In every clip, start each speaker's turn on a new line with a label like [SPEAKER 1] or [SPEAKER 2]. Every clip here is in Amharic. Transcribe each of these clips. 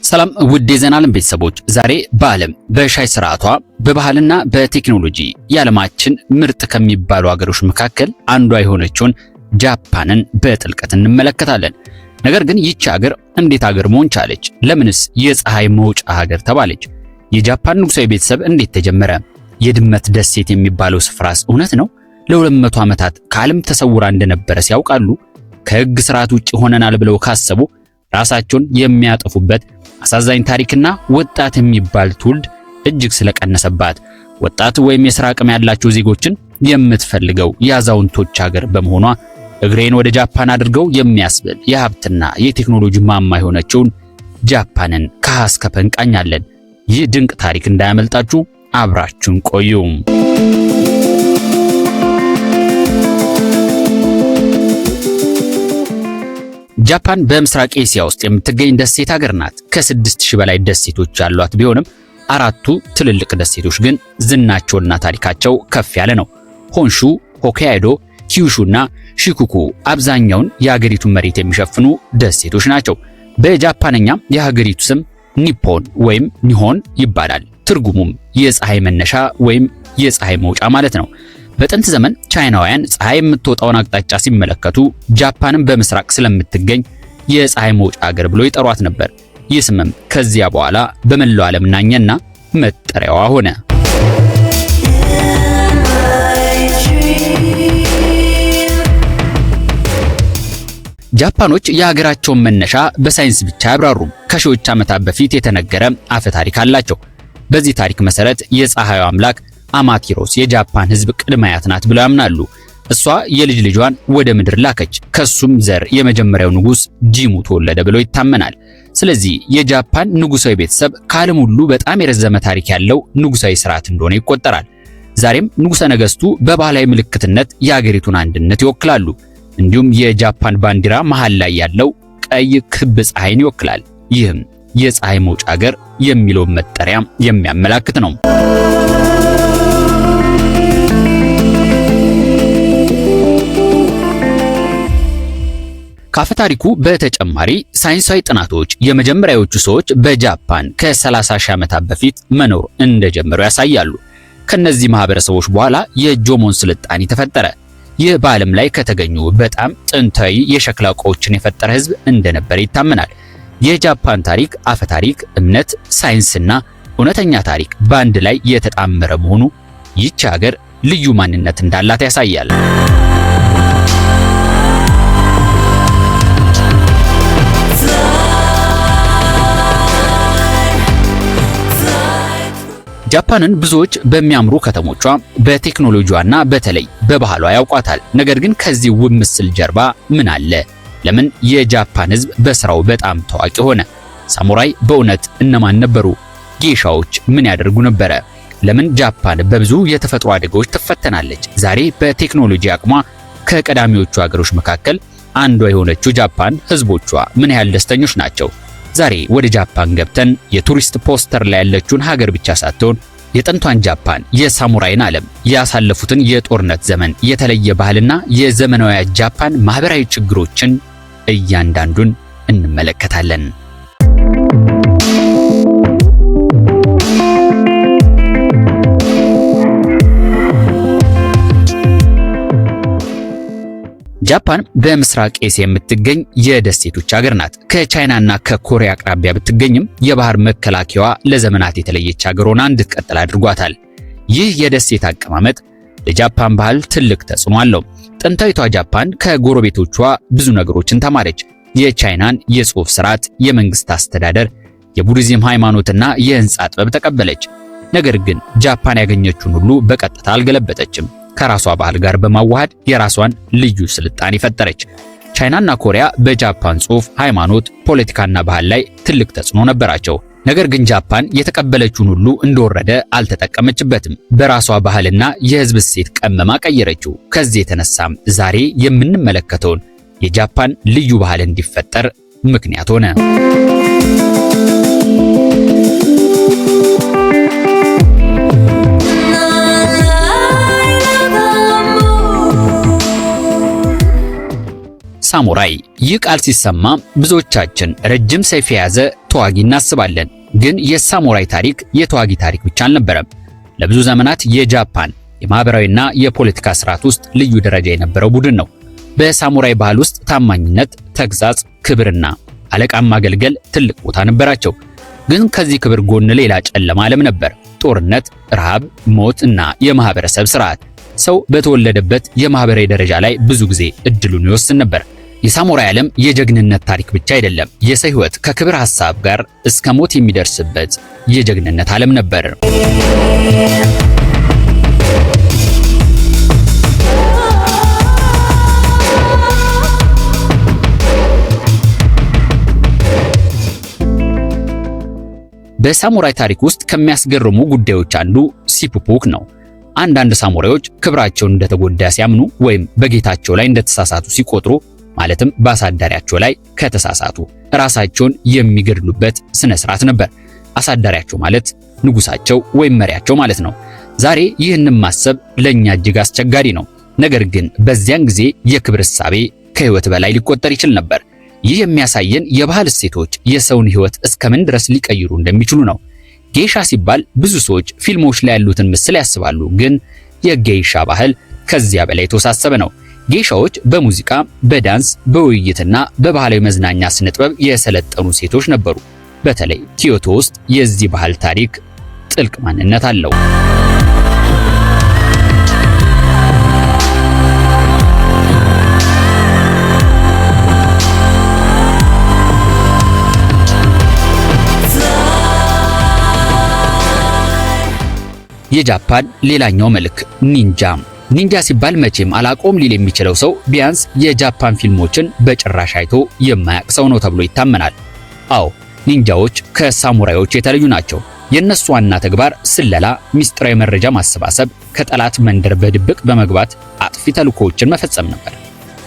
[SPEAKER 1] ሰላም ውድ የዜና ዓለም ቤተሰቦች፣ ዛሬ በዓለም በሻይ ስርዓቷ በባህልና በቴክኖሎጂ የዓለማችን ምርጥ ከሚባሉ ሀገሮች መካከል አንዷ የሆነችውን ጃፓንን በጥልቀት እንመለከታለን። ነገር ግን ይህች ሀገር እንዴት ሀገር መሆን ቻለች? ለምንስ የፀሐይ መውጫ ሀገር ተባለች? የጃፓን ንጉሳዊ ቤተሰብ እንዴት ተጀመረ? የድመት ደሴት የሚባለው ስፍራስ እውነት ነው? ለ200 ዓመታት ከዓለም ተሰውራ እንደነበረ ሲያውቃሉ? ከህግ ስርዓት ውጪ ሆነናል ብለው ካሰቡ ራሳቸውን የሚያጠፉበት አሳዛኝ ታሪክና ወጣት የሚባል ትውልድ እጅግ ስለቀነሰባት ወጣት ወይም የሥራ አቅም ያላቸው ዜጎችን የምትፈልገው የአዛውንቶች ሀገር በመሆኗ እግሬን ወደ ጃፓን አድርገው የሚያስብል የሀብትና የቴክኖሎጂ ማማ የሆነችውን ጃፓንን ከሀ እስከ ፐ እንቃኛለን። ይህ ድንቅ ታሪክ እንዳያመልጣችሁ አብራችሁን ቆዩ። ጃፓን በምስራቅ ኤሲያ ውስጥ የምትገኝ ደሴት ሀገር ናት። ከ6000 በላይ ደሴቶች ያሏት ቢሆንም አራቱ ትልልቅ ደሴቶች ግን ዝናቸውና ታሪካቸው ከፍ ያለ ነው። ሆንሹ፣ ሆካይዶ፣ ኪዩሹና ሺኩኩ አብዛኛውን የሀገሪቱን መሬት የሚሸፍኑ ደሴቶች ናቸው። በጃፓንኛ የሀገሪቱ ስም ኒፖን ወይም ኒሆን ይባላል። ትርጉሙም የፀሐይ መነሻ ወይም የፀሐይ መውጫ ማለት ነው። በጥንት ዘመን ቻይናውያን ፀሐይ የምትወጣውን አቅጣጫ ሲመለከቱ ጃፓንን በምስራቅ ስለምትገኝ የፀሐይ መውጫ ሀገር ብሎ ይጠሯት ነበር። ይህ ስምም ከዚያ በኋላ በመላው ዓለም ናኘና መጠሪያዋ ሆነ። ጃፓኖች የሀገራቸውን መነሻ በሳይንስ ብቻ ያብራሩም። ከሺዎች ዓመታት በፊት የተነገረ አፈ ታሪክ አላቸው። በዚህ ታሪክ መሰረት የፀሐዩ አምላክ አማቴሮስ የጃፓን ሕዝብ ቅድመ አያት ናት ብለው ያምናሉ። እሷ የልጅ ልጇን ወደ ምድር ላከች። ከሱም ዘር የመጀመሪያው ንጉስ ጂሙ ተወለደ ብለው ይታመናል። ስለዚህ የጃፓን ንጉሳዊ ቤተሰብ ከዓለም ሁሉ በጣም የረዘመ ታሪክ ያለው ንጉሳዊ ስርዓት እንደሆነ ይቆጠራል። ዛሬም ንጉሠ ነገስቱ በባህላዊ ምልክትነት የሀገሪቱን አንድነት ይወክላሉ። እንዲሁም የጃፓን ባንዲራ መሃል ላይ ያለው ቀይ ክብ ፀሐይን ይወክላል። ይህም የፀሐይ መውጫ ሀገር የሚለውን መጠሪያ የሚያመላክት ነው። ካፈ ታሪኩ በተጨማሪ ሳይንሳዊ ጥናቶች የመጀመሪያዎቹ ሰዎች በጃፓን ከ30,000 ዓመታት በፊት መኖር እንደጀመሩ ያሳያሉ። ከነዚህ ማህበረሰቦች በኋላ የጆሞን ስልጣኔ ተፈጠረ። ይህ በዓለም ላይ ከተገኙ በጣም ጥንታዊ የሸክላ ዕቃዎችን የፈጠረ ህዝብ እንደነበረ ይታመናል። የጃፓን ታሪክ፣ አፈ ታሪክ፣ እምነት፣ ሳይንስና እውነተኛ ታሪክ በአንድ ላይ የተጣመረ መሆኑ ይህች ሀገር ልዩ ማንነት እንዳላት ያሳያል። ጃፓንን ብዙዎች በሚያምሩ ከተሞቿ በቴክኖሎጂዋና በተለይ በባህሏ ያውቋታል። ነገር ግን ከዚህ ውብ ምስል ጀርባ ምን አለ? ለምን የጃፓን ህዝብ በስራው በጣም ታዋቂ ሆነ? ሳሙራይ በእውነት እነማን ነበሩ? ጌሻዎች ምን ያደርጉ ነበረ? ለምን ጃፓን በብዙ የተፈጥሮ አደጋዎች ትፈተናለች? ዛሬ በቴክኖሎጂ አቅሟ ከቀዳሚዎቹ ሀገሮች መካከል አንዷ የሆነችው ጃፓን ህዝቦቿ ምን ያህል ደስተኞች ናቸው? ዛሬ ወደ ጃፓን ገብተን የቱሪስት ፖስተር ላይ ያለችውን ሀገር ብቻ ሳትሆን የጥንቷን ጃፓን የሳሙራይን ዓለም ያሳለፉትን የጦርነት ዘመን የተለየ ባህልና የዘመናዊ ጃፓን ማህበራዊ ችግሮችን እያንዳንዱን እንመለከታለን። ጃፓን በምስራቅ ኤሲያ የምትገኝ የደሴቶች ሀገር ናት። ከቻይናና ከኮሪያ አቅራቢያ ብትገኝም የባህር መከላከያዋ ለዘመናት የተለየች ሀገር ሆና እንድትቀጥል አድርጓታል። ይህ የደሴት አቀማመጥ ለጃፓን ባህል ትልቅ ተጽዕኖ አለው። ጥንታዊቷ ጃፓን ከጎረቤቶቿ ብዙ ነገሮችን ተማረች። የቻይናን የጽሑፍ ስርዓት፣ የመንግስት አስተዳደር፣ የቡዲዝም ሃይማኖትና የህንጻ ጥበብ ተቀበለች። ነገር ግን ጃፓን ያገኘችውን ሁሉ በቀጥታ አልገለበጠችም። ከራሷ ባህል ጋር በማዋሃድ የራሷን ልዩ ስልጣኔ ፈጠረች። ቻይናና ኮሪያ በጃፓን ጽሑፍ፣ ሃይማኖት፣ ፖለቲካና ባህል ላይ ትልቅ ተጽዕኖ ነበራቸው። ነገር ግን ጃፓን የተቀበለችውን ሁሉ እንደወረደ አልተጠቀመችበትም። በራሷ ባህልና የህዝብ እሴት ቀመማ ቀየረችው። ከዚህ የተነሳም ዛሬ የምንመለከተውን የጃፓን ልዩ ባህል እንዲፈጠር ምክንያት ሆነ። ሳሙራይ። ይህ ቃል ሲሰማ ብዙዎቻችን ረጅም ሰይፍ የያዘ ተዋጊ እናስባለን። ግን የሳሙራይ ታሪክ የተዋጊ ታሪክ ብቻ አልነበረም። ለብዙ ዘመናት የጃፓን የማህበራዊና የፖለቲካ ስርዓት ውስጥ ልዩ ደረጃ የነበረው ቡድን ነው። በሳሙራይ ባህል ውስጥ ታማኝነት፣ ተግዛዝ፣ ክብርና አለቃን ማገልገል ትልቅ ቦታ ነበራቸው። ግን ከዚህ ክብር ጎን ሌላ ጨለማ ዓለም ነበር። ጦርነት፣ ረሃብ፣ ሞት እና የማህበረሰብ ስርዓት። ሰው በተወለደበት የማህበራዊ ደረጃ ላይ ብዙ ጊዜ እድሉን ይወስን ነበር። የሳሙራይ ዓለም የጀግንነት ታሪክ ብቻ አይደለም፣ የሰው ሕይወት ከክብር ሐሳብ ጋር እስከ ሞት የሚደርስበት የጀግንነት ዓለም ነበር። በሳሙራይ ታሪክ ውስጥ ከሚያስገርሙ ጉዳዮች አንዱ ሲፑፑክ ነው። አንዳንድ ሳሙራዮች ክብራቸውን እንደተጎዳ ሲያምኑ ወይም በጌታቸው ላይ እንደተሳሳቱ ሲቆጥሩ፣ ማለትም በአሳዳሪያቸው ላይ ከተሳሳቱ ራሳቸውን የሚገድሉበት ስነ ስርዓት ነበር። አሳዳሪያቸው ማለት ንጉሳቸው ወይም መሪያቸው ማለት ነው። ዛሬ ይህንን ማሰብ ለኛ እጅግ አስቸጋሪ ነው። ነገር ግን በዚያን ጊዜ የክብር እሳቤ ከህይወት በላይ ሊቆጠር ይችል ነበር። ይህ የሚያሳየን የባህል እሴቶች የሰውን ህይወት እስከምን ድረስ ሊቀይሩ እንደሚችሉ ነው። ጌሻ ሲባል ብዙ ሰዎች ፊልሞች ላይ ያሉትን ምስል ያስባሉ፣ ግን የጌሻ ባህል ከዚያ በላይ የተወሳሰበ ነው። ጌሻዎች በሙዚቃ፣ በዳንስ፣ በውይይትና በባህላዊ መዝናኛ ስነ ጥበብ የሰለጠኑ ሴቶች ነበሩ። በተለይ ኪዮቶ ውስጥ የዚህ ባህል ታሪክ ጥልቅ ማንነት አለው። የጃፓን ሌላኛው መልክ ኒንጃ። ኒንጃ ሲባል መቼም አላቆም ሊል የሚችለው ሰው ቢያንስ የጃፓን ፊልሞችን በጭራሽ አይቶ የማያውቅ ሰው ነው ተብሎ ይታመናል። አዎ፣ ኒንጃዎች ከሳሙራዮች የተለዩ ናቸው። የነሱ ዋና ተግባር ስለላ፣ ሚስጥራዊ መረጃ ማሰባሰብ፣ ከጠላት መንደር በድብቅ በመግባት አጥፊ ተልእኮዎችን መፈጸም ነበር።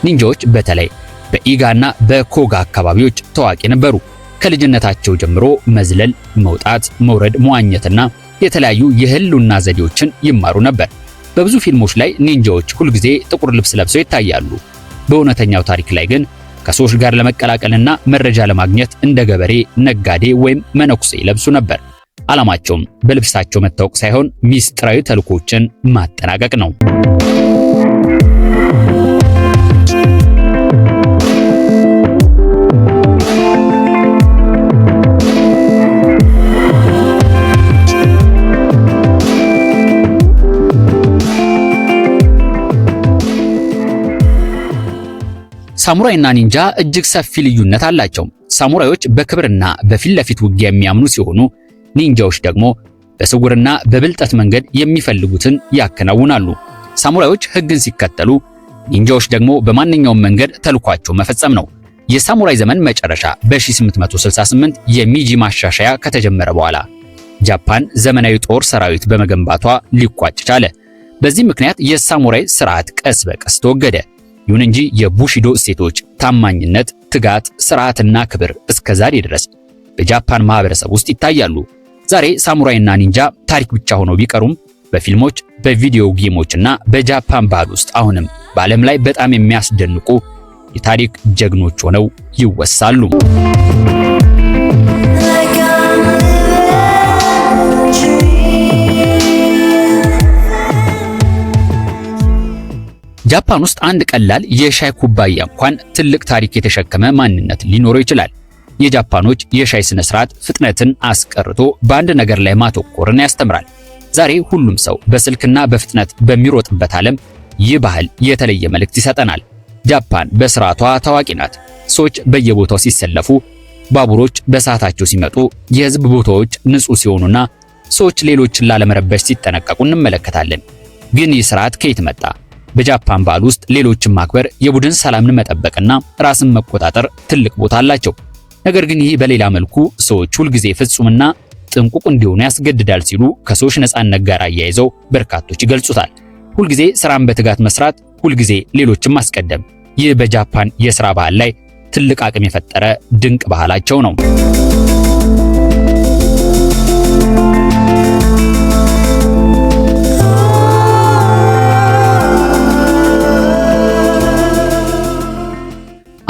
[SPEAKER 1] ኒንጃዎች በተለይ በኢጋና በኮጋ አካባቢዎች ታዋቂ ነበሩ። ከልጅነታቸው ጀምሮ መዝለል፣ መውጣት፣ መውረድ፣ መዋኘትና የተለያዩ የህልውና ዘዴዎችን ይማሩ ነበር። በብዙ ፊልሞች ላይ ኒንጃዎች ሁልጊዜ ጥቁር ልብስ ለብሰው ይታያሉ። በእውነተኛው ታሪክ ላይ ግን ከሰዎች ጋር ለመቀላቀልና መረጃ ለማግኘት እንደ ገበሬ፣ ነጋዴ ወይም መነኩሴ ይለብሱ ነበር። ዓላማቸውም በልብሳቸው መታወቅ ሳይሆን ሚስጥራዊ ተልእኮችን ማጠናቀቅ ነው። ሳሙራይና ኒንጃ እጅግ ሰፊ ልዩነት አላቸው። ሳሙራዮች በክብርና በፊት ለፊት ውጊያ የሚያምኑ ሲሆኑ፣ ኒንጃዎች ደግሞ በስውርና በብልጠት መንገድ የሚፈልጉትን ያከናውናሉ። ሳሙራዮች ሕግን ሲከተሉ፣ ኒንጃዎች ደግሞ በማንኛውም መንገድ ተልኳቸው መፈጸም ነው። የሳሙራይ ዘመን መጨረሻ በ1868 የሚጂ ማሻሻያ ከተጀመረ በኋላ ጃፓን ዘመናዊ ጦር ሰራዊት በመገንባቷ ሊቋጭ ቻለ። በዚህ ምክንያት የሳሙራይ ስርዓት ቀስ በቀስ ተወገደ። ይሁን እንጂ የቡሺዶ እሴቶች፣ ታማኝነት፣ ትጋት፣ ስርዓትና ክብር እስከ ዛሬ ድረስ በጃፓን ማህበረሰብ ውስጥ ይታያሉ። ዛሬ ሳሙራይና ኒንጃ ታሪክ ብቻ ሆነው ቢቀሩም በፊልሞች፣ በቪዲዮ ጌሞችና በጃፓን ባህል ውስጥ አሁንም በዓለም ላይ በጣም የሚያስደንቁ የታሪክ ጀግኖች ሆነው ይወሳሉ። ጃፓን ውስጥ አንድ ቀላል የሻይ ኩባያ እንኳን ትልቅ ታሪክ የተሸከመ ማንነት ሊኖረው ይችላል። የጃፓኖች የሻይ ስነ ስርዓት ፍጥነትን አስቀርቶ በአንድ ነገር ላይ ማተኮርን ያስተምራል። ዛሬ ሁሉም ሰው በስልክና በፍጥነት በሚሮጥበት ዓለም ይህ ባህል የተለየ መልእክት ይሰጠናል። ጃፓን በስርዓቷ ታዋቂ ናት። ሰዎች በየቦታው ሲሰለፉ፣ ባቡሮች በሰዓታቸው ሲመጡ፣ የህዝብ ቦታዎች ንጹህ ሲሆኑና ሰዎች ሌሎችን ላለመረበሽ ሲጠነቀቁ እንመለከታለን። ግን ይህ ስርዓት ከየት መጣ? በጃፓን ባህል ውስጥ ሌሎችን ማክበር፣ የቡድን ሰላምን መጠበቅና ራስን መቆጣጠር ትልቅ ቦታ አላቸው። ነገር ግን ይህ በሌላ መልኩ ሰዎች ሁልጊዜ ፍጹምና ጥንቁቅ እንዲሆኑ ያስገድዳል ሲሉ ከሰዎች ነፃነት ጋር አያይዘው በርካቶች ይገልጹታል። ሁልጊዜ ስራን በትጋት መስራት፣ ሁልጊዜ ሌሎችን ማስቀደም፣ ይህ በጃፓን የሥራ ባህል ላይ ትልቅ አቅም የፈጠረ ድንቅ ባህላቸው ነው።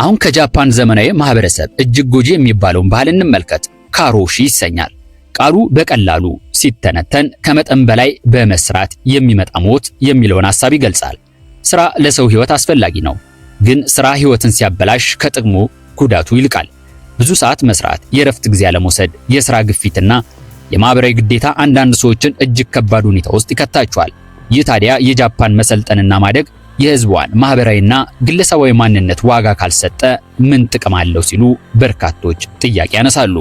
[SPEAKER 1] አሁን ከጃፓን ዘመናዊ ማህበረሰብ እጅግ ጎጂ የሚባለውን ባህል እንመልከት። ካሮሺ ይሰኛል። ቃሉ በቀላሉ ሲተነተን ከመጠን በላይ በመስራት የሚመጣ ሞት የሚለውን ሐሳብ ይገልጻል። ስራ ለሰው ህይወት አስፈላጊ ነው፣ ግን ስራ ህይወትን ሲያበላሽ ከጥቅሙ ጉዳቱ ይልቃል። ብዙ ሰዓት መስራት፣ የእረፍት ጊዜ አለመውሰድ፣ የስራ ግፊትና የማህበራዊ ግዴታ አንዳንድ ሰዎችን እጅግ ከባድ ሁኔታ ውስጥ ይከታቸዋል። ይህ ታዲያ የጃፓን መሰልጠንና ማደግ የህዝቧን ማህበራዊና ግለሰባዊ ማንነት ዋጋ ካልሰጠ ምን ጥቅም አለው ሲሉ በርካቶች ጥያቄ ያነሳሉ።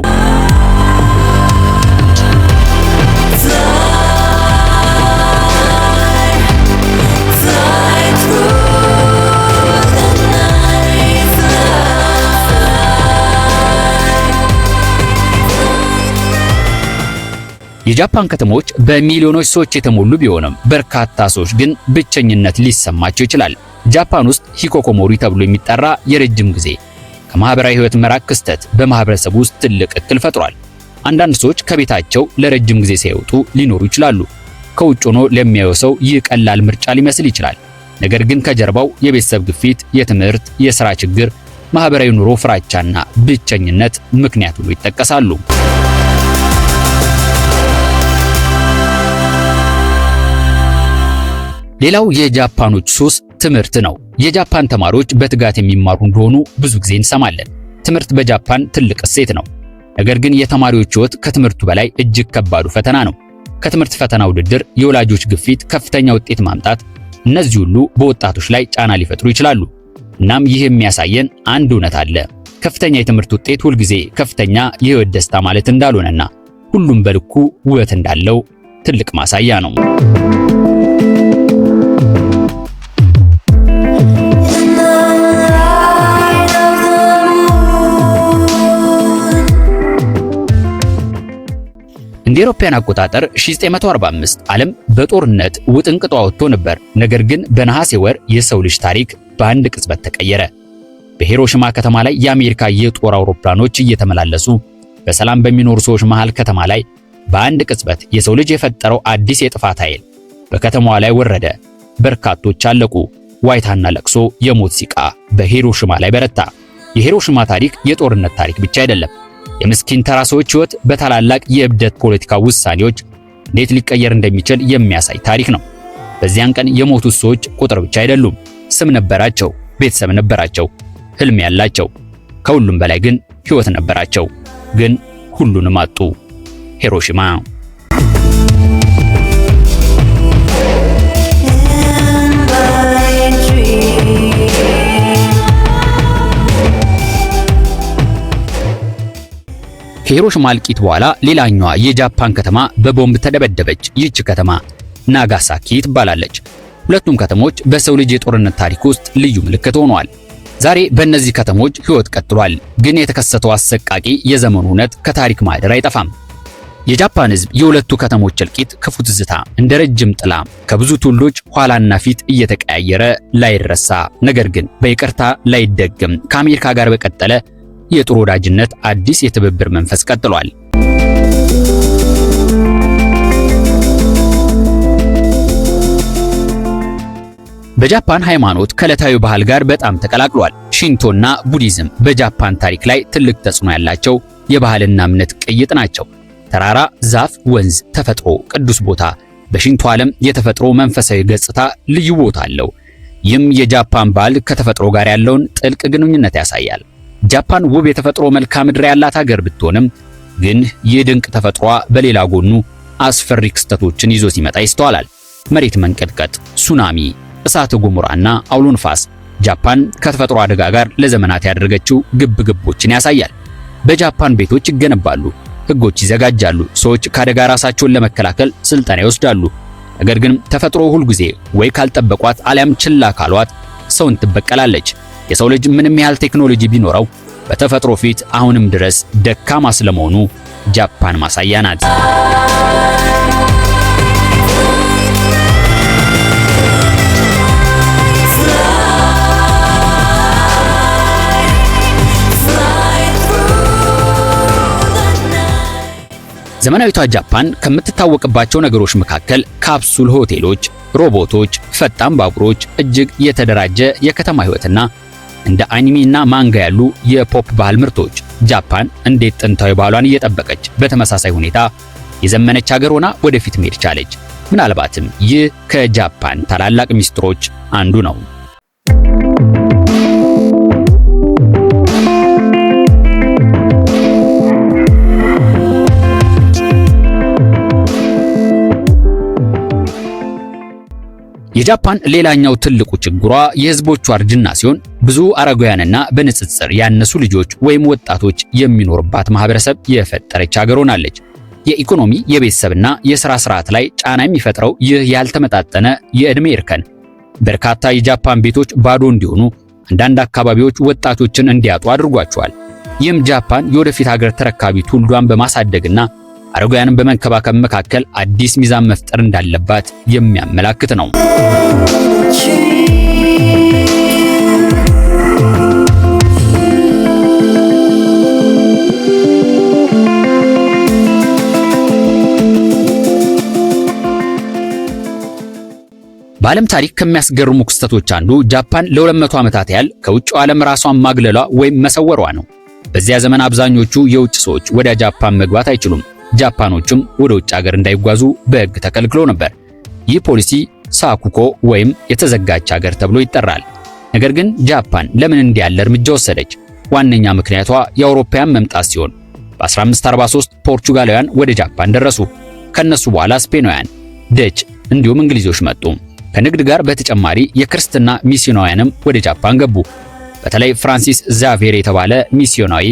[SPEAKER 1] የጃፓን ከተሞች በሚሊዮኖች ሰዎች የተሞሉ ቢሆንም በርካታ ሰዎች ግን ብቸኝነት ሊሰማቸው ይችላል። ጃፓን ውስጥ ሂኮኮሞሪ ተብሎ የሚጠራ የረጅም ጊዜ ከማህበራዊ ህይወት መራቅ ክስተት በማህበረሰቡ ውስጥ ትልቅ እክል ፈጥሯል። አንዳንድ ሰዎች ከቤታቸው ለረጅም ጊዜ ሳይወጡ ሊኖሩ ይችላሉ። ከውጭ ሆኖ ለሚያየው ሰው ይህ ቀላል ምርጫ ሊመስል ይችላል። ነገር ግን ከጀርባው የቤተሰብ ግፊት፣ የትምህርት፣ የሥራ ችግር፣ ማህበራዊ ኑሮ ፍራቻና ብቸኝነት ምክንያት ሆኖ ይጠቀሳሉ። ሌላው የጃፓኖች ሱስ ትምህርት ነው። የጃፓን ተማሪዎች በትጋት የሚማሩ እንደሆኑ ብዙ ጊዜ እንሰማለን። ትምህርት በጃፓን ትልቅ እሴት ነው። ነገር ግን የተማሪዎች ህይወት ከትምህርቱ በላይ እጅግ ከባዱ ፈተና ነው። ከትምህርት ፈተና ውድድር፣ የወላጆች ግፊት፣ ከፍተኛ ውጤት ማምጣት፣ እነዚህ ሁሉ በወጣቶች ላይ ጫና ሊፈጥሩ ይችላሉ። እናም ይህ የሚያሳየን አንድ እውነት አለ። ከፍተኛ የትምህርት ውጤት ሁልጊዜ ከፍተኛ የህይወት ደስታ ማለት እንዳልሆነና ሁሉም በልኩ ውበት እንዳለው ትልቅ ማሳያ ነው። እንደ አውሮፓውያን አቆጣጠር 1945 ዓለም በጦርነት ውጥንቅጧ ወጥቶ ነበር። ነገር ግን በነሐሴ ወር የሰው ልጅ ታሪክ በአንድ ቅጽበት ተቀየረ። በሂሮሺማ ከተማ ላይ የአሜሪካ የጦር አውሮፕላኖች እየተመላለሱ በሰላም በሚኖሩ ሰዎች መሃል ከተማ ላይ በአንድ ቅጽበት የሰው ልጅ የፈጠረው አዲስ የጥፋት ኃይል በከተማዋ ላይ ወረደ። በርካቶች አለቁ። ዋይታና ለቅሶ፣ የሞት ሲቃ በሂሮሺማ ላይ በረታ። የሂሮሺማ ታሪክ የጦርነት ታሪክ ብቻ አይደለም። የምስኪን ተራ ሰዎች ህይወት በታላላቅ የእብደት ፖለቲካ ውሳኔዎች እንዴት ሊቀየር እንደሚችል የሚያሳይ ታሪክ ነው። በዚያን ቀን የሞቱት ሰዎች ቁጥር ብቻ አይደሉም። ስም ነበራቸው፣ ቤተሰብ ነበራቸው፣ ህልም ያላቸው። ከሁሉም በላይ ግን ህይወት ነበራቸው። ግን ሁሉንም አጡ። ሂሮሺማ ከሂሮሺማ እልቂት በኋላ ሌላኛዋ የጃፓን ከተማ በቦምብ ተደበደበች። ይህች ከተማ ናጋሳኪ ትባላለች። ሁለቱም ከተሞች በሰው ልጅ የጦርነት ታሪክ ውስጥ ልዩ ምልክት ሆነዋል። ዛሬ በእነዚህ ከተሞች ህይወት ቀጥሏል። ግን የተከሰተው አሰቃቂ የዘመኑ እውነት ከታሪክ ማህደር አይጠፋም። የጃፓን ህዝብ የሁለቱ ከተሞች እልቂት ክፉ ትዝታ እንደ ረጅም ጥላ ከብዙ ትውልዶች ኋላና ፊት እየተቀያየረ ላይረሳ፣ ነገር ግን በይቅርታ ላይደገም ከአሜሪካ ጋር በቀጠለ የጥሩ ወዳጅነት አዲስ የትብብር መንፈስ ቀጥሏል። በጃፓን ሃይማኖት ከዕለታዊ ባህል ጋር በጣም ተቀላቅሏል። ሺንቶና ቡዲዝም በጃፓን ታሪክ ላይ ትልቅ ተጽዕኖ ያላቸው የባህልና እምነት ቅይጥ ናቸው። ተራራ፣ ዛፍ፣ ወንዝ፣ ተፈጥሮ፣ ቅዱስ ቦታ በሺንቶ ዓለም የተፈጥሮ መንፈሳዊ ገጽታ ልዩ ቦታ አለው። ይህም የጃፓን ባህል ከተፈጥሮ ጋር ያለውን ጥልቅ ግንኙነት ያሳያል። ጃፓን ውብ የተፈጥሮ መልክዓ ምድር ያላት ሀገር ብትሆንም ግን ይህ ድንቅ ተፈጥሯ በሌላ ጎኑ አስፈሪ ክስተቶችን ይዞ ሲመጣ ይስተዋላል። መሬት መንቀጥቀጥ፣ ሱናሚ፣ እሳተ ገሞራና አውሎ ንፋስ ጃፓን ከተፈጥሮ አደጋ ጋር ለዘመናት ያደረገችው ግብግቦችን ያሳያል። በጃፓን ቤቶች ይገነባሉ፣ ህጎች ይዘጋጃሉ፣ ሰዎች ከአደጋ ራሳቸውን ለመከላከል ስልጠና ይወስዳሉ። ነገር ግን ተፈጥሮ ሁልጊዜ ወይ ካልጠበቋት አሊያም ችላ ካሏት ሰውን ትበቀላለች። የሰው ልጅ ምንም ያህል ቴክኖሎጂ ቢኖረው በተፈጥሮ ፊት አሁንም ድረስ ደካማ ስለመሆኑ ጃፓን ማሳያ ናት። ዘመናዊቷ ጃፓን ከምትታወቅባቸው ነገሮች መካከል ካፕሱል ሆቴሎች፣ ሮቦቶች፣ ፈጣን ባቡሮች፣ እጅግ የተደራጀ የከተማ ህይወትና እንደ አኒሜ እና ማንጋ ያሉ የፖፕ ባህል ምርቶች ጃፓን እንዴት ጥንታዊ ባህሏን እየጠበቀች በተመሳሳይ ሁኔታ የዘመነች ሀገር ሆና ወደፊት መሄድ ቻለች? ምናልባትም ይህ ከጃፓን ታላላቅ ሚስጥሮች አንዱ ነው። የጃፓን ሌላኛው ትልቁ ችግሯ የህዝቦቿ እርጅና ሲሆን ብዙ አረጋውያንና በንጽጽር ያነሱ ልጆች ወይም ወጣቶች የሚኖርባት ማህበረሰብ የፈጠረች ሀገር ሆናለች። የኢኮኖሚ የቤተሰብና የሥራ ስርዓት ላይ ጫና የሚፈጥረው ይህ ያልተመጣጠነ የዕድሜ እርከን በርካታ የጃፓን ቤቶች ባዶ እንዲሆኑ፣ አንዳንድ አካባቢዎች ወጣቶችን እንዲያጡ አድርጓቸዋል። ይህም ጃፓን የወደፊት ሀገር ተረካቢ ትውልዷን በማሳደግና አረጋውያንን በመንከባከብ መካከል አዲስ ሚዛን መፍጠር እንዳለባት የሚያመላክት ነው። በዓለም ታሪክ ከሚያስገርሙ ክስተቶች አንዱ ጃፓን ለ200 ዓመታት ያህል ከውጭው ዓለም ራሷን ማግለሏ ወይም መሰወሯ ነው። በዚያ ዘመን አብዛኞቹ የውጭ ሰዎች ወደ ጃፓን መግባት አይችሉም። ጃፓኖችም ወደ ውጭ ሀገር እንዳይጓዙ በሕግ ተከልክሎ ነበር። ይህ ፖሊሲ ሳኩኮ ወይም የተዘጋች ሀገር ተብሎ ይጠራል። ነገር ግን ጃፓን ለምን እንዲህ ያለ እርምጃ ወሰደች? ዋነኛ ምክንያቷ የአውሮፓውያን መምጣት ሲሆን በ1543 ፖርቹጋላውያን ወደ ጃፓን ደረሱ። ከነሱ በኋላ ስፔናውያን፣ ደች እንዲሁም እንግሊዞች መጡ። ከንግድ ጋር በተጨማሪ የክርስትና ሚስዮናውያንም ወደ ጃፓን ገቡ። በተለይ ፍራንሲስ ዛቬር የተባለ ሚስዮናዊ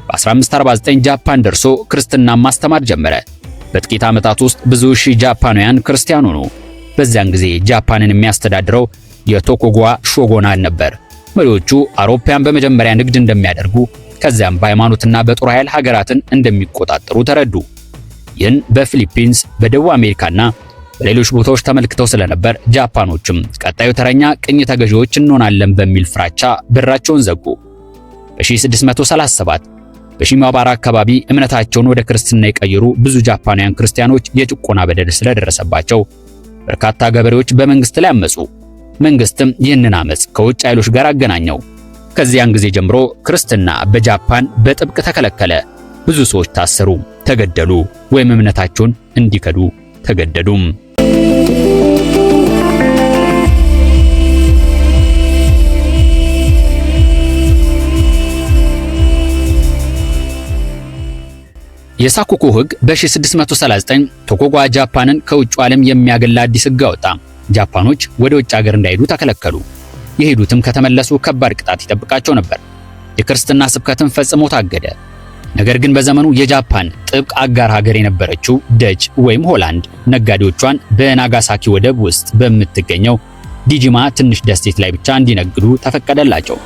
[SPEAKER 1] በ1549 ጃፓን ደርሶ ክርስትናን ማስተማር ጀመረ። በጥቂት ዓመታት ውስጥ ብዙ ሺህ ጃፓናውያን ክርስቲያን ሆኑ። በዚያን ጊዜ ጃፓንን የሚያስተዳድረው የቶኩጋዋ ሾጎናት ነበር። መሪዎቹ አውሮፓውያን በመጀመሪያ ንግድ እንደሚያደርጉ ከዚያም በሃይማኖትና በጦር ኃይል ሀገራትን እንደሚቆጣጠሩ ተረዱ። ይህን በፊሊፒንስ በደቡብ አሜሪካና በሌሎች ቦታዎች ተመልክተው ስለነበር ጃፓኖችም ቀጣዩ ተረኛ ቅኝ ተገዢዎች እንሆናለን በሚል ፍራቻ በራቸውን ዘጉ። በ1637 በሺማባራ አካባቢ እምነታቸውን ወደ ክርስትና የቀየሩ ብዙ ጃፓናውያን ክርስቲያኖች የጭቆና በደል ስለደረሰባቸው በርካታ ገበሬዎች በመንግስት ላይ አመጹ። መንግስትም ይህንን አመጽ ከውጭ ኃይሎች ጋር አገናኘው። ከዚያን ጊዜ ጀምሮ ክርስትና በጃፓን በጥብቅ ተከለከለ። ብዙ ሰዎች ታሰሩ፣ ተገደሉ ወይም እምነታቸውን እንዲከዱ ተገደዱም። የሳኩኮ ሕግ በ1639 ቶኩጋዋ ጃፓንን ከውጭ ዓለም የሚያገል አዲስ ሕግ አወጣ። ጃፓኖች ወደ ውጭ ሀገር እንዳይሄዱ ተከለከሉ። የሄዱትም ከተመለሱ ከባድ ቅጣት ይጠብቃቸው ነበር። የክርስትና ስብከትን ፈጽሞ ታገደ። ነገር ግን በዘመኑ የጃፓን ጥብቅ አጋር ሀገር የነበረችው ደች ወይም ሆላንድ ነጋዴዎቿን በናጋሳኪ ወደብ ውስጥ በምትገኘው ዲጂማ ትንሽ ደሴት ላይ ብቻ እንዲነግዱ ተፈቀደላቸው።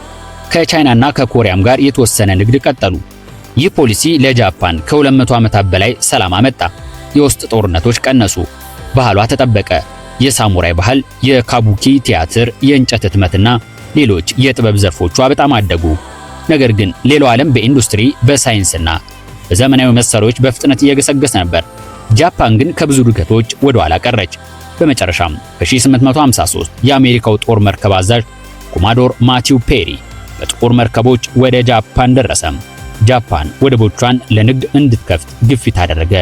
[SPEAKER 1] ከቻይናና ከኮሪያም ጋር የተወሰነ ንግድ ቀጠሉ። ይህ ፖሊሲ ለጃፓን ከ200 ዓመታት በላይ ሰላም አመጣ። የውስጥ ጦርነቶች ቀነሱ፣ ባህሏ ተጠበቀ። የሳሙራይ ባህል፣ የካቡኪ ቲያትር፣ የእንጨት ህትመትና ሌሎች የጥበብ ዘርፎቿ በጣም አደጉ። ነገር ግን ሌላው ዓለም በኢንዱስትሪ በሳይንስና በዘመናዊ መሳሪያዎች በፍጥነት እየገሰገሰ ነበር። ጃፓን ግን ከብዙ እድገቶች ወደ ኋላ ቀረች። በመጨረሻም በ1853 የአሜሪካው ጦር መርከብ አዛዥ ኮማዶር ማቲው ፔሪ በጥቁር መርከቦች ወደ ጃፓን ደረሰ። ጃፓን ወደቦቿን ለንግድ እንድትከፍት ግፊት አደረገ።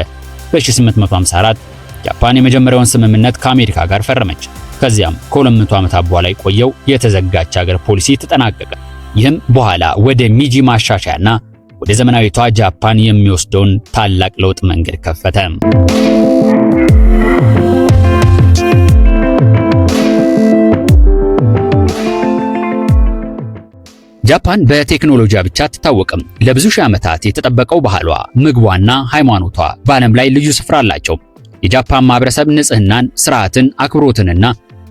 [SPEAKER 1] በ1854 ጃፓን የመጀመሪያውን ስምምነት ከአሜሪካ ጋር ፈረመች። ከዚያም ከ200 ዓመታት በኋላ የቆየው የተዘጋች ሀገር ፖሊሲ ተጠናቀቀ። ይህም በኋላ ወደ ሚጂ ማሻሻያና ወደ ዘመናዊቷ ጃፓን የሚወስደውን ታላቅ ለውጥ መንገድ ከፈተ። ጃፓን በቴክኖሎጂ ብቻ አትታወቅም። ለብዙ ሺህ ዓመታት የተጠበቀው ባህሏ፣ ምግቧና ሃይማኖቷ በዓለም ላይ ልዩ ስፍራ አላቸው። የጃፓን ማህበረሰብ ንጽህናን፣ ስርዓትን፣ አክብሮትንና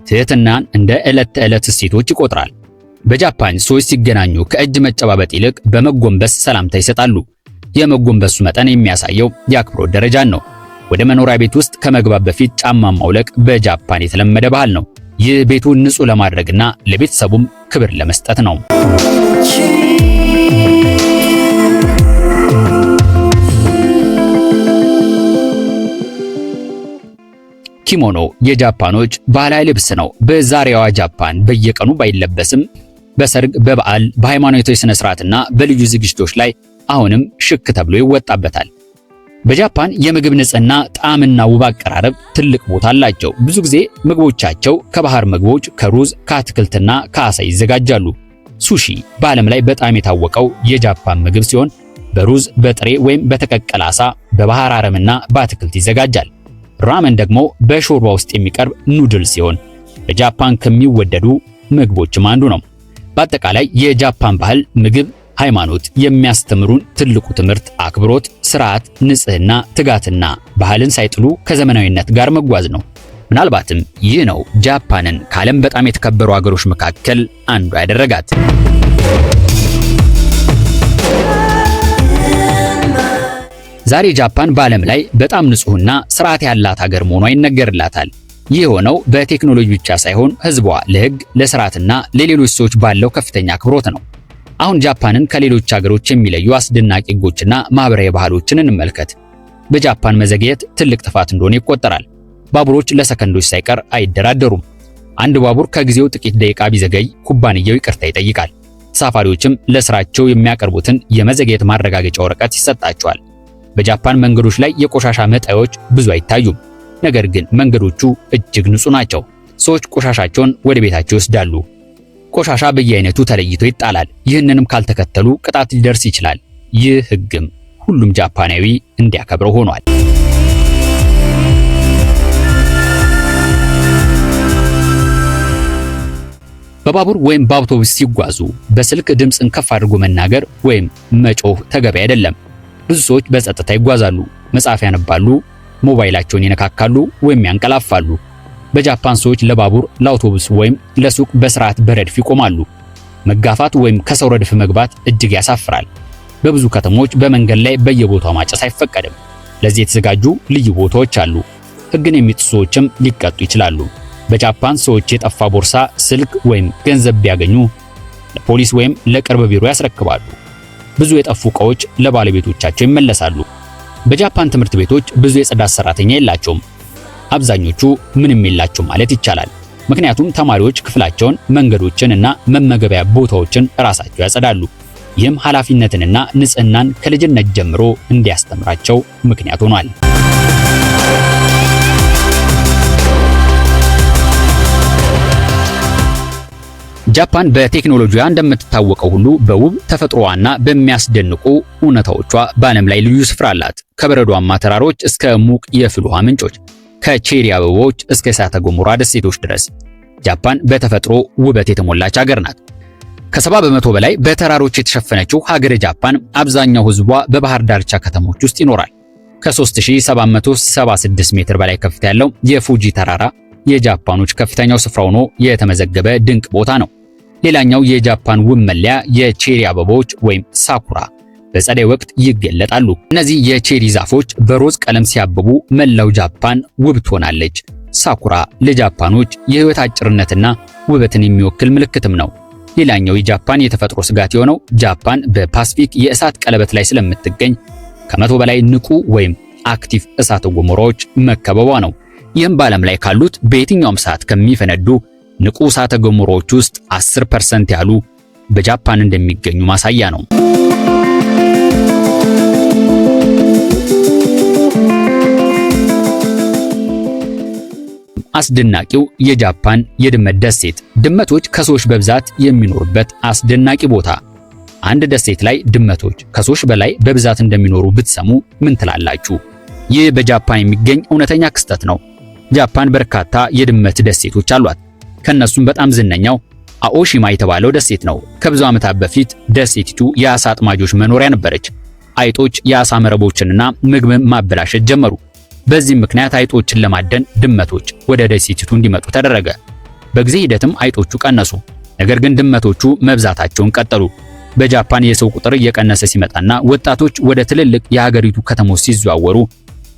[SPEAKER 1] ትህትናን እንደ ዕለት ተዕለት እሴቶች ይቆጥራል። በጃፓን ሰዎች ሲገናኙ ከእጅ መጨባበጥ ይልቅ በመጎንበስ ሰላምታ ይሰጣሉ። የመጎንበሱ መጠን የሚያሳየው የአክብሮት ደረጃን ነው። ወደ መኖሪያ ቤት ውስጥ ከመግባት በፊት ጫማ ማውለቅ በጃፓን የተለመደ ባህል ነው። ይህ ቤቱን ንጹህ ለማድረግና ለቤተሰቡም ክብር ለመስጠት ነው። ኪሞኖ የጃፓኖች ባህላዊ ልብስ ነው። በዛሬዋ ጃፓን በየቀኑ ባይለበስም በሰርግ፣ በበዓል፣ በሃይማኖታዊ ስነ ስርዓትና በልዩ ዝግጅቶች ላይ አሁንም ሽክ ተብሎ ይወጣበታል። በጃፓን የምግብ ንጽህና፣ ጣዕምና ውብ አቀራረብ ትልቅ ቦታ አላቸው። ብዙ ጊዜ ምግቦቻቸው ከባህር ምግቦች፣ ከሩዝ፣ ከአትክልትና ከአሳ ይዘጋጃሉ። ሱሺ በዓለም ላይ በጣም የታወቀው የጃፓን ምግብ ሲሆን በሩዝ፣ በጥሬ ወይም በተቀቀለ አሳ፣ በባህር አረምና በአትክልት ይዘጋጃል። ራመን ደግሞ በሾርባ ውስጥ የሚቀርብ ኑድል ሲሆን በጃፓን ከሚወደዱ ምግቦችም አንዱ ነው። በአጠቃላይ የጃፓን ባህል፣ ምግብ፣ ሃይማኖት የሚያስተምሩን ትልቁ ትምህርት አክብሮት፣ ስርዓት፣ ንጽህና፣ ትጋትና ባህልን ሳይጥሉ ከዘመናዊነት ጋር መጓዝ ነው። ምናልባትም ይህ ነው ጃፓንን ከዓለም በጣም የተከበሩ ሀገሮች መካከል አንዱ ያደረጋት። ዛሬ ጃፓን በዓለም ላይ በጣም ንጹህና ስርዓት ያላት ሀገር መሆኗ ይነገርላታል። ይህ የሆነው በቴክኖሎጂ ብቻ ሳይሆን ህዝቧ ለህግ፣ ለስርዓትና ለሌሎች ሰዎች ባለው ከፍተኛ አክብሮት ነው። አሁን ጃፓንን ከሌሎች ሀገሮች የሚለዩ አስደናቂ ህጎችና ማህበራዊ ባህሎችን እንመልከት። በጃፓን መዘግየት ትልቅ ጥፋት እንደሆነ ይቆጠራል። ባቡሮች ለሰከንዶች ሳይቀር አይደራደሩም። አንድ ባቡር ከጊዜው ጥቂት ደቂቃ ቢዘገይ ኩባንያው ይቅርታ ይጠይቃል። ተሳፋሪዎችም ለስራቸው የሚያቀርቡትን የመዘግየት ማረጋገጫ ወረቀት ይሰጣቸዋል። በጃፓን መንገዶች ላይ የቆሻሻ መጣያዎች ብዙ አይታዩም። ነገር ግን መንገዶቹ እጅግ ንጹህ ናቸው። ሰዎች ቆሻሻቸውን ወደ ቤታቸው ይወስዳሉ። ቆሻሻ በየአይነቱ ተለይቶ ይጣላል። ይህንንም ካልተከተሉ ቅጣት ሊደርስ ይችላል። ይህ ህግም ሁሉም ጃፓናዊ እንዲያከብረው ሆኗል። በባቡር ወይም በአውቶቡስ ሲጓዙ በስልክ ድምፅን ከፍ አድርጎ መናገር ወይም መጮህ ተገቢ አይደለም። ብዙ ሰዎች በጸጥታ ይጓዛሉ፣ መጽሐፍ ያነባሉ፣ ሞባይላቸውን ይነካካሉ ወይም ያንቀላፋሉ። በጃፓን ሰዎች ለባቡር፣ ለአውቶቡስ ወይም ለሱቅ በስርዓት በረድፍ ይቆማሉ። መጋፋት ወይም ከሰው ረድፍ መግባት እጅግ ያሳፍራል። በብዙ ከተሞች በመንገድ ላይ በየቦታው ማጨስ አይፈቀድም። ለዚህ የተዘጋጁ ልዩ ቦታዎች አሉ። ህግን የሚጥሱ ሰዎችም ሊቀጡ ይችላሉ። በጃፓን ሰዎች የጠፋ ቦርሳ፣ ስልክ ወይም ገንዘብ ቢያገኙ ለፖሊስ ወይም ለቅርብ ቢሮ ያስረክባሉ። ብዙ የጠፉ ዕቃዎች ለባለቤቶቻቸው ይመለሳሉ። በጃፓን ትምህርት ቤቶች ብዙ የጽዳት ሰራተኛ የላቸውም። አብዛኞቹ ምንም የላቸውም ማለት ይቻላል። ምክንያቱም ተማሪዎች ክፍላቸውን፣ መንገዶችን እና መመገቢያ ቦታዎችን ራሳቸው ያጸዳሉ። ይህም ኃላፊነትንና ንጽህናን ከልጅነት ጀምሮ እንዲያስተምራቸው ምክንያት ሆኗል። ጃፓን በቴክኖሎጂዋ እንደምትታወቀው ሁሉ በውብ ተፈጥሮዋና በሚያስደንቁ እውነታዎቿ በዓለም ላይ ልዩ ስፍራ አላት። ከበረዷማ ተራሮች እስከ ሙቅ የፍል ውሃ ምንጮች፣ ከቼሪ አበባዎች እስከ እሳተ ገሞራ ደሴቶች ድረስ ጃፓን በተፈጥሮ ውበት የተሞላች ሀገር ናት። ከ70 በመቶ በላይ በተራሮች የተሸፈነችው ሀገረ ጃፓን አብዛኛው ህዝቧ በባህር ዳርቻ ከተሞች ውስጥ ይኖራል። ከ3776 ሜትር በላይ ከፍታ ያለው የፉጂ ተራራ የጃፓኖች ከፍተኛው ስፍራ ሆኖ የተመዘገበ ድንቅ ቦታ ነው። ሌላኛው የጃፓን ውብ መለያ የቼሪ አበባዎች ወይም ሳኩራ በጸደይ ወቅት ይገለጣሉ። እነዚህ የቼሪ ዛፎች በሮዝ ቀለም ሲያብቡ መላው ጃፓን ውብ ትሆናለች። ሳኩራ ለጃፓኖች የህይወት አጭርነትና ውበትን የሚወክል ምልክትም ነው። ሌላኛው የጃፓን የተፈጥሮ ስጋት የሆነው ጃፓን በፓሲፊክ የእሳት ቀለበት ላይ ስለምትገኝ ከመቶ በላይ ንቁ ወይም አክቲቭ እሳተ ገሞራዎች መከበቧ ነው። ይህም በዓለም ላይ ካሉት በየትኛውም ሰዓት ከሚፈነዱ ንቁ እሳተ ገሞራዎች ውስጥ 10% ያህሉ በጃፓን እንደሚገኙ ማሳያ ነው። አስደናቂው የጃፓን የድመት ደሴት። ድመቶች ከሰዎች በብዛት የሚኖሩበት አስደናቂ ቦታ። አንድ ደሴት ላይ ድመቶች ከሰዎች በላይ በብዛት እንደሚኖሩ ብትሰሙ ምን ትላላችሁ? ይህ በጃፓን የሚገኝ እውነተኛ ክስተት ነው። ጃፓን በርካታ የድመት ደሴቶች አሏት። ከነሱም በጣም ዝነኛው አኦሺማ የተባለው ደሴት ነው። ከብዙ ዓመታት በፊት ደሴቲቱ የአሳ አጥማጆች መኖሪያ ነበረች። አይጦች የአሳ መረቦችንና ምግብ ማበላሸት ጀመሩ። በዚህም ምክንያት አይጦችን ለማደን ድመቶች ወደ ደሴቲቱ እንዲመጡ ተደረገ። በጊዜ ሂደትም አይጦቹ ቀነሱ። ነገር ግን ድመቶቹ መብዛታቸውን ቀጠሉ። በጃፓን የሰው ቁጥር እየቀነሰ ሲመጣና ወጣቶች ወደ ትልልቅ የሀገሪቱ ከተሞች ሲዘዋወሩ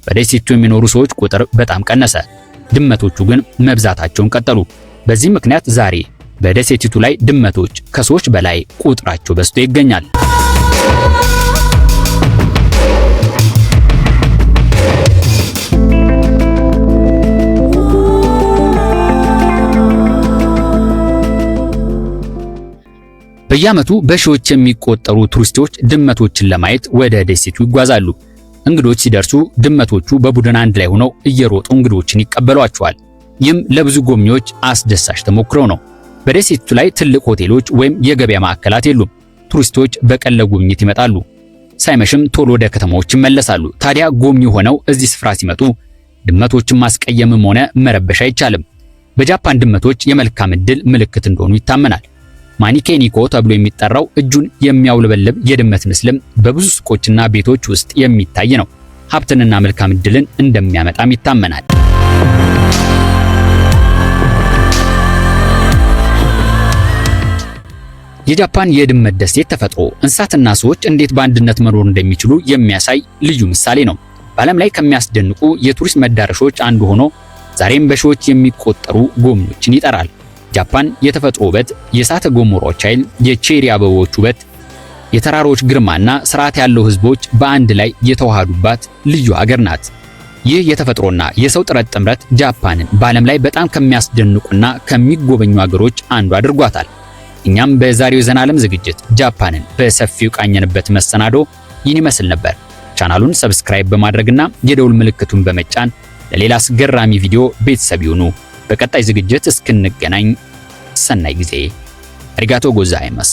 [SPEAKER 1] በደሴቲቱ የሚኖሩ ሰዎች ቁጥር በጣም ቀነሰ። ድመቶቹ ግን መብዛታቸውን ቀጠሉ። በዚህ ምክንያት ዛሬ በደሴቲቱ ላይ ድመቶች ከሰዎች በላይ ቁጥራቸው በዝቶ ይገኛል። በየዓመቱ በሺዎች የሚቆጠሩ ቱሪስቶች ድመቶችን ለማየት ወደ ደሴቱ ይጓዛሉ። እንግዶች ሲደርሱ ድመቶቹ በቡድን አንድ ላይ ሆነው እየሮጡ እንግዶችን ይቀበሏቸዋል። ይህም ለብዙ ጎብኚዎች አስደሳች ተሞክሮ ነው። በደሴቱ ላይ ትልቅ ሆቴሎች ወይም የገበያ ማዕከላት የሉም። ቱሪስቶች በቀን ለጉብኝት ይመጣሉ፣ ሳይመሽም ቶሎ ወደ ከተማዎች ይመለሳሉ። ታዲያ ጎብኚ ሆነው እዚህ ስፍራ ሲመጡ ድመቶችን ማስቀየምም ሆነ መረበሽ አይቻልም። በጃፓን ድመቶች የመልካም ዕድል ምልክት እንደሆኑ ይታመናል። ማኒኬኒኮ ተብሎ የሚጠራው እጁን የሚያውለበልብ የድመት ምስልም በብዙ ሱቆችና ቤቶች ውስጥ የሚታይ ነው። ሀብትንና መልካም ዕድልን እንደሚያመጣም ይታመናል። የጃፓን የድመት ደሴት ተፈጥሮ እንስሳትና ሰዎች እንዴት በአንድነት መኖር እንደሚችሉ የሚያሳይ ልዩ ምሳሌ ነው። በዓለም ላይ ከሚያስደንቁ የቱሪስት መዳረሻዎች አንዱ ሆኖ ዛሬም በሺዎች የሚቆጠሩ ጎብኚዎችን ይጠራል። ጃፓን የተፈጥሮ ውበት፣ የእሳተ ገሞራዎች ኃይል፣ የቼሪ አበቦች ውበት፣ የተራሮች ግርማና ስርዓት ያለው ህዝቦች በአንድ ላይ የተዋሃዱባት ልዩ ሀገር ናት። ይህ የተፈጥሮና የሰው ጥምረት ጃፓንን በዓለም ላይ በጣም ከሚያስደንቁና ከሚጎበኙ ሀገሮች አንዱ አድርጓታል። እኛም በዛሬው ዘና ዓለም ዝግጅት ጃፓንን በሰፊው ቃኘንበት መሰናዶ ይህን ይመስል ነበር። ቻናሉን ሰብስክራይብ በማድረግና የደውል ምልክቱን በመጫን ለሌላ አስገራሚ ቪዲዮ ቤተሰብ ይሁኑ። በቀጣይ ዝግጅት እስክንገናኝ ሰናይ ጊዜ። አሪጋቶ ጎዛይማስ